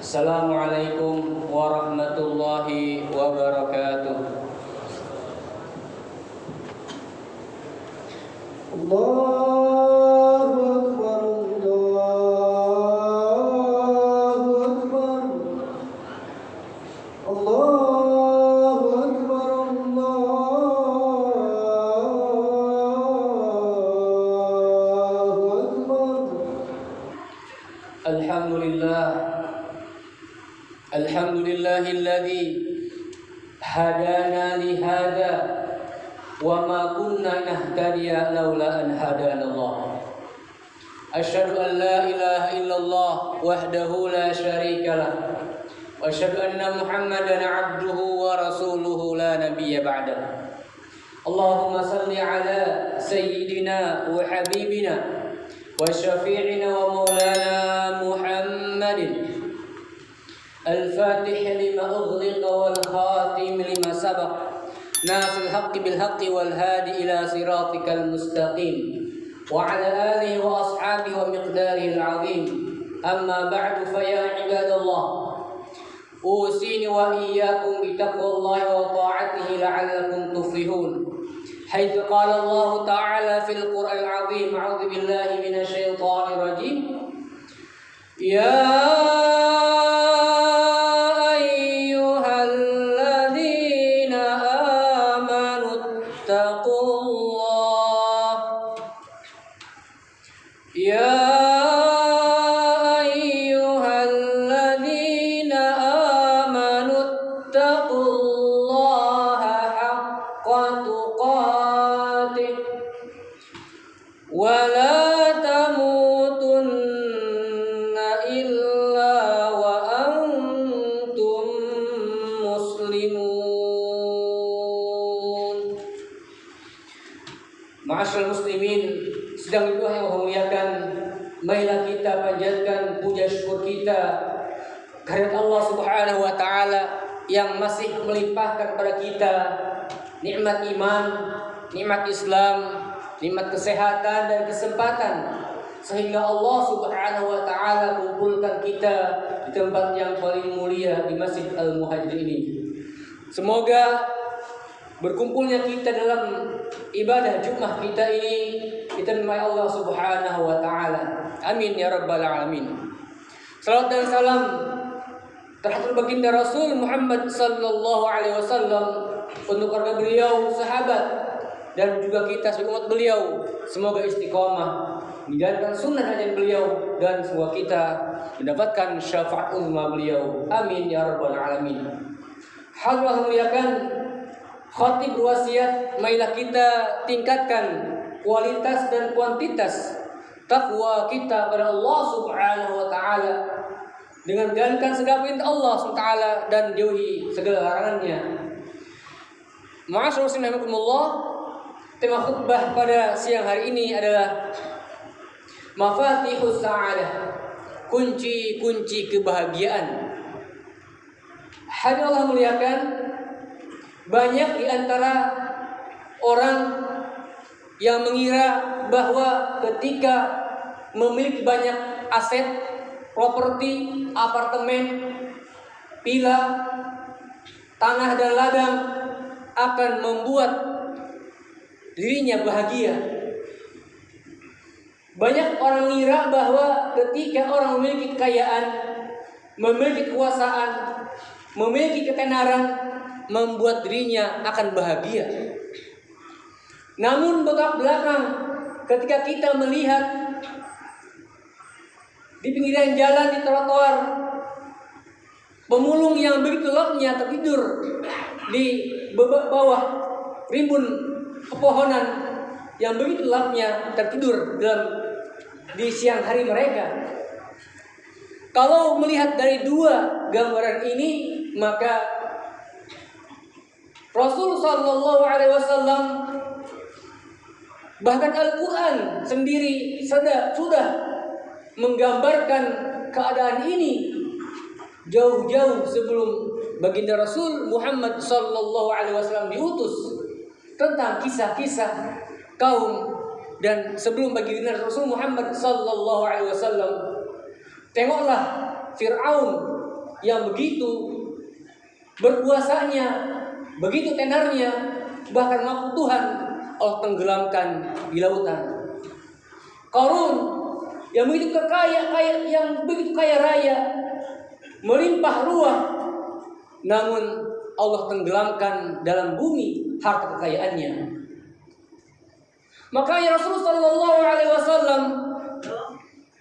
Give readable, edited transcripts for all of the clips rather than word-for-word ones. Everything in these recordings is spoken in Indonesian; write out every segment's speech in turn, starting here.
Assalamualaikum warahmatullahi wabarakatuh. Allahu Akbar, Allahu Akbar, Allahu Akbar, Allahu Akbar. Alhamdulillahilladzi hadana li hada wa ma kunna nahtadiya laula an hadana Allah. Asyhadu an la ilaha illallah wahdahu la syarika lah wa asyhadu anna Muhammadan abduhu wa rasuluhu la nabiyya ba'dah. Allahumma salli ala sayyidina wa habibina wa syafi'ina wa maulana Muhammadin al-fatih lima ughliqa wal khatim lima sabaq nasil haqqi bil haqqi wal hadi ila siratikal mustaqim wa ala alihi wa ashabihi wa miqdarihi al-azim. Amma ba'du, fa ya ibadallah, usini wa iyyakum bi taqwallahi wa ta'atihi la'allakum tuflihun. Haitsu qala Allah ta'ala fil Qur'anil 'azim, a'udzu billahi minasy syaithanir rajim. Ya Ma'asyiral muslimin, sedang itu yang memuliakan, marilah kita panjatkan puja syukur kita kehadirat Allah Subhanahu wa taala yang masih melimpahkan kepada kita nikmat iman, nikmat Islam, nikmat kesehatan dan kesempatan, sehingga Allah Subhanahu wa taala kumpulkan kita di tempat yang paling mulia di Masjid Al-Muhajirin ini. Semoga berkumpulnya kita dalam ibadah Jumat kita ini diterima Allah Subhanahu wa taala. Amin ya rabbal alamin. Salawat dan salam terhatur baginda Rasul Muhammad sallallahu alaihi wasallam untuk keluarga beliau, sahabat, dan juga kita sebagai umat beliau. Semoga istiqomah menjalankan sunnah ajaran beliau dan semoga kita mendapatkan syafaat uzma beliau. Amin ya rabbal alamin. Hadirin muliakan, khatib berwasiat, marilah kita tingkatkan kualitas dan kuantitas takwa kita pada Allah Subhanahu wa taala dengan menjalankan segala perintah Allah Subhanahu wa taala dan jauhi segala larangannya. Ma'asyiral muslimin rahimakumullah, tema khutbah pada siang hari ini adalah Mafatihus Sa'adah, kunci-kunci kebahagiaan. Hadirin Allah muliakan, banyak di antara orang yang mengira bahwa ketika memiliki banyak aset, properti, apartemen, villa, tanah dan ladang akan membuat dirinya bahagia. Banyak orang mengira bahwa ketika orang memiliki kekayaan, memiliki kekuasaan, memiliki ketenaran, membuat dirinya akan bahagia. Namun belak belakang ketika kita melihat di pinggiran jalan, di trotoar, pemulung yang begitu gelapnya tertidur di bawah rimbun pepohonan yang begitu gelapnya tertidur di siang hari mereka. Kalau melihat dari dua gambaran ini, maka Rasul sallallahu alaihi wasallam, bahkan Al-Quran sendiri sudah menggambarkan keadaan ini jauh-jauh sebelum baginda Rasul Muhammad sallallahu alaihi wasallam diutus, tentang kisah-kisah kaum dan sebelum baginda Rasul Muhammad sallallahu alaihi wasallam. Tengoklah Fir'aun yang begitu berkuasanya, begitu tenarnya, bahkan mampu Tuhan Allah tenggelamkan di lautan. Qarun yang begitu kaya raya, melimpah ruah, namun Allah tenggelamkan dalam bumi harta kekayaannya. Makanya Rasulullah SAW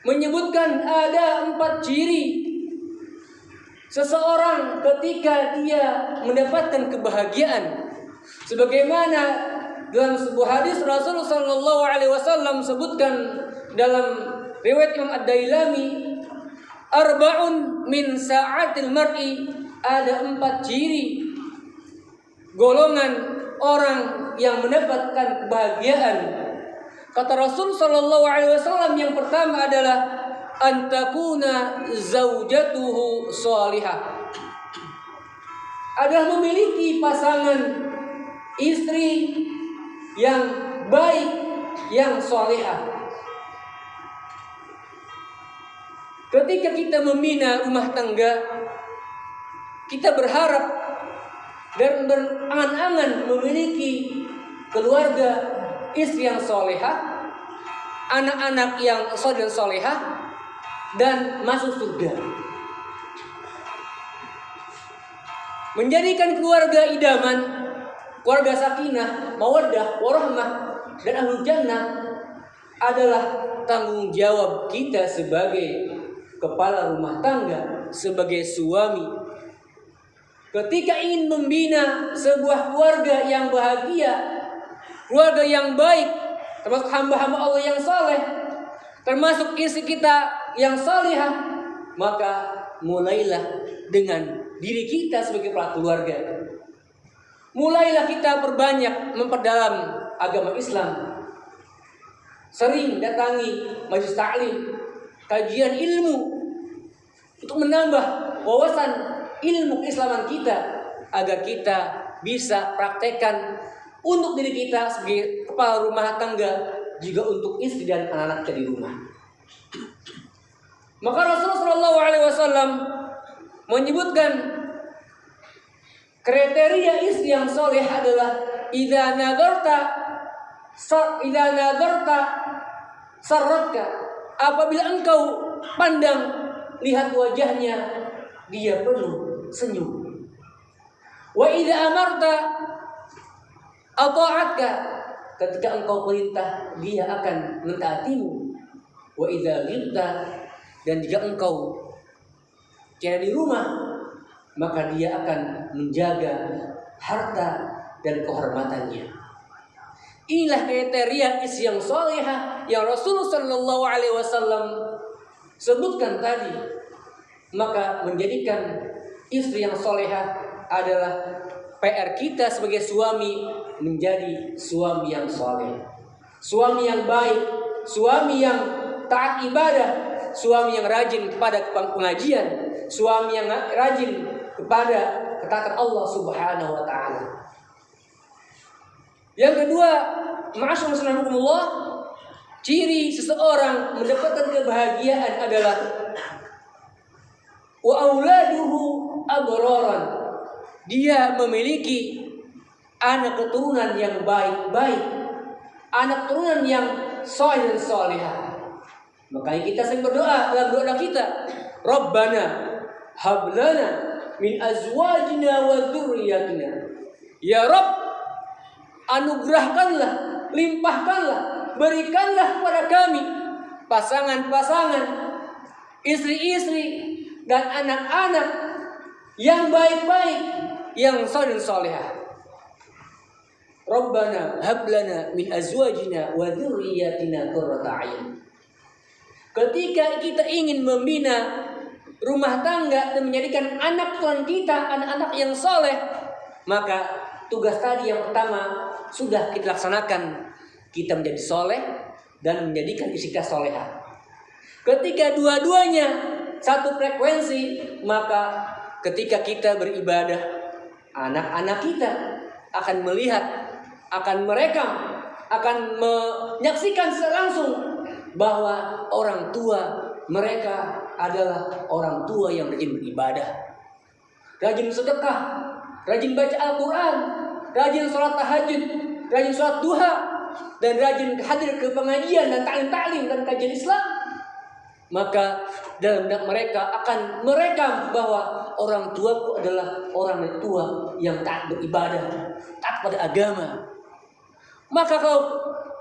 menyebutkan ada 4 ciri seseorang ketika dia mendapatkan kebahagiaan. Sebagaimana dalam sebuah hadis Rasulullah SAW sebutkan dalam riwayat Imam Ad-Dailami, arba'un min sa'atil mar'i, ada 4 ciri golongan orang yang mendapatkan kebahagiaan. Kata Rasul sallallahu alaihi wasallam, yang pertama adalah antakuna zaujatuhu shalihah, adalah memiliki pasangan istri yang baik, yang shalihah. Ketika kita membina rumah tangga, kita berharap dan berangan-angan memiliki keluarga, istri yang solehah, anak-anak yang soleh dan solehah, dan masuk surga. Menjadikan keluarga idaman, keluarga sakinah, mawaddah, warahmah, dan ahlul jannah adalah tanggung jawab kita sebagai kepala rumah tangga, sebagai suami. Ketika ingin membina sebuah keluarga yang bahagia, keluarga yang baik, termasuk hamba-hamba Allah yang saleh, termasuk istri kita yang salihah, maka mulailah dengan diri kita sebagai kepala keluarga. Mulailah kita perbanyak memperdalam agama Islam. Sering datangi majelis ta'lim, kajian ilmu, untuk menambah wawasan ilmu keislaman kita, agar kita bisa praktekkan untuk diri kita sebagai kepala rumah tangga, juga untuk istri dan anak-anak kita di rumah. Maka Rasulullah SAW menyebutkan kriteria istri yang soleh adalah idza nadarta sarratka, apabila engkau pandang, lihat wajahnya, dia penuh senyum. Wa idza amarta ata'atka, ketika engkau perintah, dia akan mentaatimu. Wa idza ghibta, dan jika engkau tiada di rumah, maka dia akan menjaga harta dan kehormatannya. Inilah kriteria istri yang salihah yang Rasulullah SAW sebutkan tadi. Maka menjadikan istri yang salihah adalah PR kita sebagai suami, menjadi suami yang saleh, suami yang baik, suami yang taat ibadah, suami yang rajin kepada pengajian, suami yang rajin kepada ketaatan Allah Subhanahu wa taala. Yang kedua, ma'asyiral muslimin, ciri seseorang mendapatkan kebahagiaan adalah wa auladuhu abraran, dia memiliki anak keturunan yang baik-baik, anak keturunan yang saleh dan salihah. Makanya kita sering berdoa dalam doa kita, Rabbana hab lana min azwajina wa dzurriyyatina. Ya Rabb, anugerahkanlah, limpahkanlah, berikanlah kepada kami pasangan-pasangan, istri-istri, dan anak-anak yang baik-baik, yang saleh dan salihah. Rabbana hab lana min azwajina wa dzurriyyatina qurrata a'yun. Ketika kita ingin membina rumah tangga dan menjadikan anak tuan kita anak-anak yang saleh, maka tugas tadi yang pertama sudah kita laksanakan. Kita menjadi soleh dan menjadikan istri kita solehah. Ketika dua-duanya satu frekuensi, maka ketika kita beribadah, anak-anak kita akan melihat, akan merekam, akan menyaksikan langsung bahwa orang tua mereka adalah orang tua yang rajin beribadah, rajin sedekah, rajin baca Al-Quran, rajin sholat tahajud, rajin sholat duha, dan rajin hadir ke pengajian dan ta'lim dan kajian Islam. Maka dalam benak mereka akan merekam bahwa orang tuaku adalah orang tua yang taat beribadah, taat pada agama. Maka kalau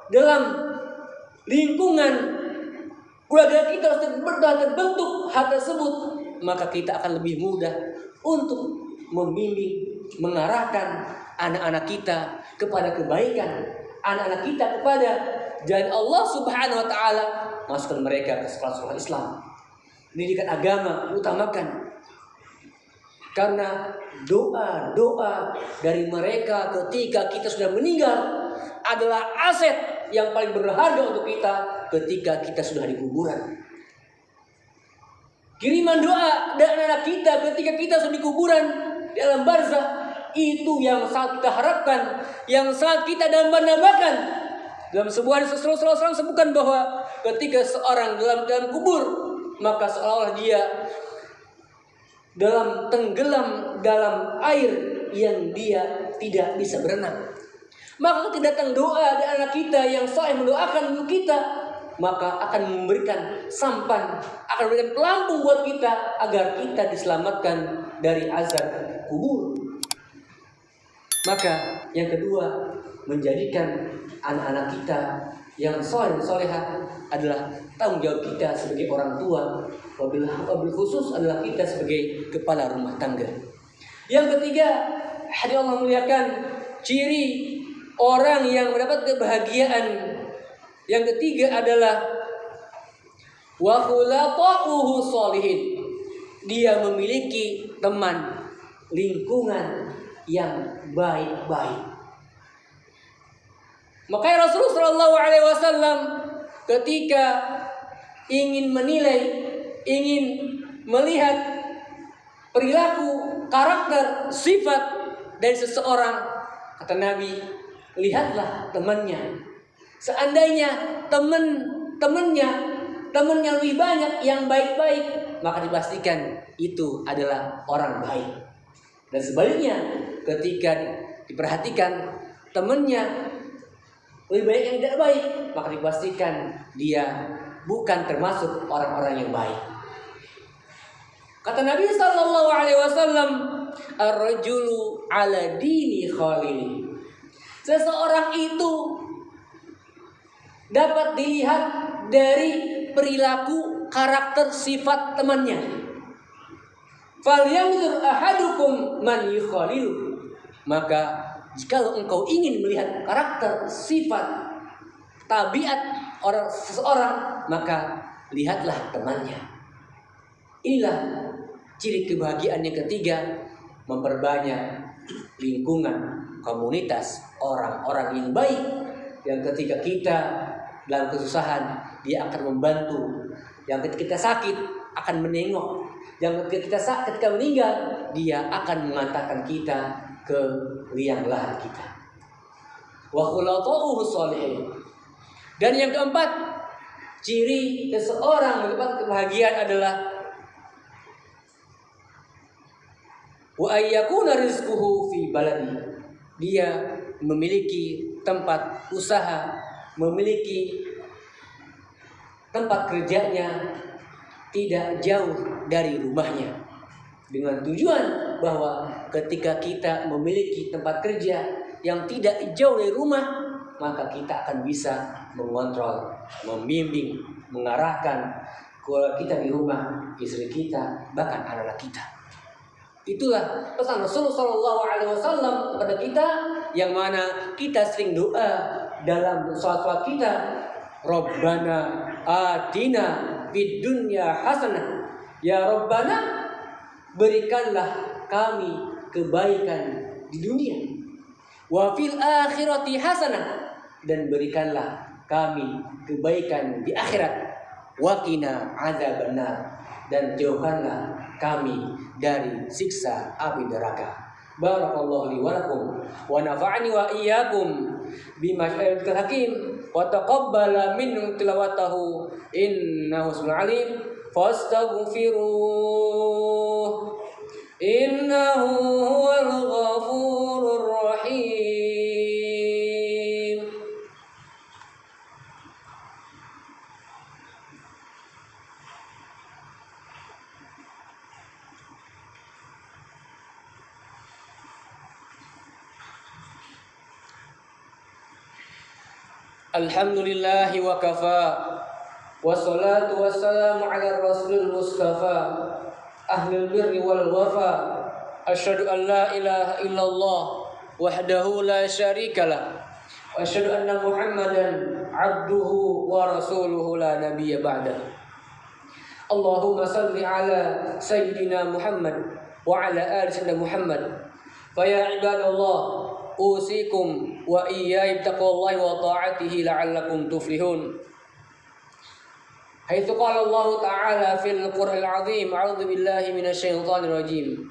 dalam lingkungan keluarga kita terbentuk hal tersebut, maka kita akan lebih mudah untuk membimbing, mengarahkan anak-anak kita kepada kebaikan, anak-anak kita kepada jalan Allah Subhanahu wa taala. Masukkan mereka ke sekolah-sekolah Islam, pendidikan agama utamakan. Karena doa-doa dari mereka ketika kita sudah meninggal adalah aset yang paling berharga untuk kita ketika kita sudah di kuburan. Kiriman doa dari anak kita ketika kita sudah di kuburan di alam barzah, itu yang sangat kita harapkan, yang sangat kita dambakan. Dalam sebuah hadis Rasulullah SAW sebutkan bahwa ketika seorang dalam kubur, maka seolah-olah dia tenggelam dalam air yang dia tidak bisa berenang. Maka ketika datang doa dari anak kita yang saleh mendoakan untuk kita, maka akan memberikan sampan, akan memberikan pelampung buat kita agar kita diselamatkan dari azab kubur. Maka yang kedua, menjadikan anak-anak kita yang saleh salehah adalah tanggung jawab kita sebagai orang tua, wabil khusus adalah kita sebagai kepala rumah tangga. Yang ketiga, hadirin Allah muliakan, ciri orang yang mendapat kebahagiaan yang ketiga adalah wa khulaqahu sholihin. Dia memiliki teman, lingkungan yang baik-baik. Makanya Rasulullah SAW ketika ingin menilai, ingin melihat perilaku, karakter, sifat dari seseorang, kata Nabi, lihatlah temannya. Seandainya temannya lebih banyak yang baik-baik, maka dipastikan itu adalah orang baik. Dan sebaliknya, ketika diperhatikan temannya lebih banyak yang tidak baik, maka dipastikan dia bukan termasuk orang-orang yang baik. Kata Nabi SAW, ar-rajulu ala dini khalili. Seseorang itu dapat dilihat dari perilaku, karakter, sifat temannya. Falyanzur ahadukum man yukhalilu. Maka jikalau engkau ingin melihat karakter, sifat, tabiat seseorang, maka lihatlah temannya. Inilah ciri kebahagiaan yang ketiga, memperbanyak lingkungan, komunitas orang-orang yang baik, yang ketika kita dalam kesusahan dia akan membantu, yang ketika kita sakit akan menengok, yang ketika kita meninggal dia akan mengantarkan kita ke liang lahat kita. Wa khulaqahu sholihin. Dan yang keempat, ciri seseorang mendapat kebahagiaan adalah wa ayyakuna rizquhu fi baladi. Dia memiliki tempat usaha, memiliki tempat kerjanya tidak jauh dari rumahnya. Dengan tujuan bahwa ketika kita memiliki tempat kerja yang tidak jauh dari rumah, maka kita akan bisa mengontrol, membimbing, mengarahkan keluarga kita di rumah, istri kita, bahkan anak-anak kita. Itulah pesan Rasulullah SAW kepada kita, yang mana kita sering doa dalam salat kita, Rabbana atina fid dunya hasanah. Ya Rabbana, berikanlah kami kebaikan di dunia, wa fil akhirati hasanah, dan berikanlah kami kebaikan di akhirat, wa qina adzabannar, dan jauhkanlah kami dari siksa api neraka. Barakallahu li wa lakum wa nafa'ani wa iyyakum bima syai'il hakim wa taqabbala minhu tilawatahu innahu samiul alim. فاستغفروه إنه هو الغفور الرحيم. Alhamdulillah wa kafa, wassalatu wassalamu ala rasulil mustafa, ahlul birri wal wafa, asyhadu an la ilaha illallah wahdahu la syarikalah, wa asyhadu anna muhammadan abduhu wa rasuluhu la nabiyya ba'dah. Allahumma salli ala sayyidina Muhammad wa ala ali sayyidina Muhammad. Fa ya ibadallah, usikum wa iyaya bittaqwallahi wa ta'atihi la'allakum tuflihun. Haitsu qala Allah ta'ala fil Qur'anil 'azim, a'udzu billahi minasyaitonir rajim.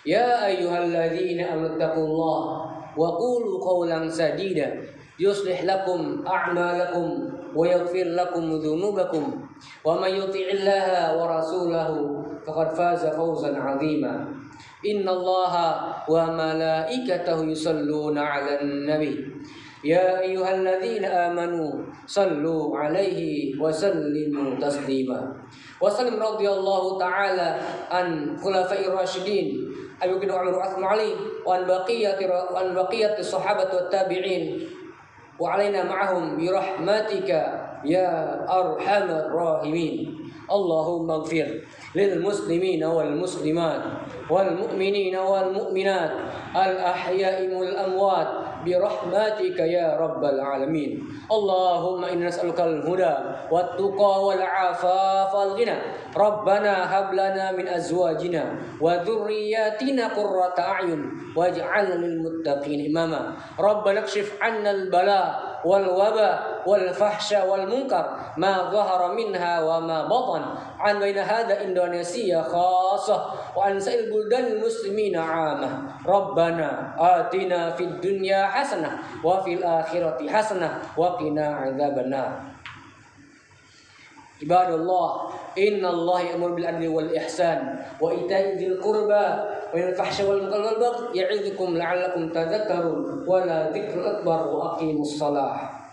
Ya ayyuhalladzina amanu taqullaha wa qulu qawlan sadida yuslih lakum a'malakum wa yaghfir lakum dzunubakum wa may yuti'illaha wa rasulahu faqad faza fawzan 'azima. Innallaha wa malaikatahu yusalluna 'alan nabi. Ya ayyuhalladzina amanu sallu 'alaihi wa sallimu taslima. Wa sallim radhiyallahu ta'ala an khulafa'ir rasyidin Abu Bakar wa Umar Utsman Ali wa an baqiyati sahabat wat tabi'in wa 'alaina ma'ahum bi rahmatika ya arhamar rahimin. Allahumma ighfir lil muslimina wal muslimat wal mu'minina wal mu'minat al ahya'i wal amwat bi rahmatika ya rabbal alamin. Allahumma inna nas'aluka al huda wat tuqa wal afafa wal ghina. Rabbana hab lana min azwajina wa dhurriyyatina qurrata a'yun waj'alna lil muttaqin imama. Rabbana kshif 'anna al bala wal waba wal fahsya wal munkar ma dhahara minha wa ma batan an baina hadha Indonesia khassah wa an sa'il buldanil muslimina 'amah. Rabbana atina fid dunya hasanah wa fil akhirati hasanah wa qina adzabannar. Ibadallah, innallaha ya'muru bil adli wal ihsan wa ita'i dzil qurba wa yanha 'anil fahsya'i wal munkari wal baghi ya'idzukum la'allakum tadhakkarun wa la dzikrul akbar wa aqimus shalah.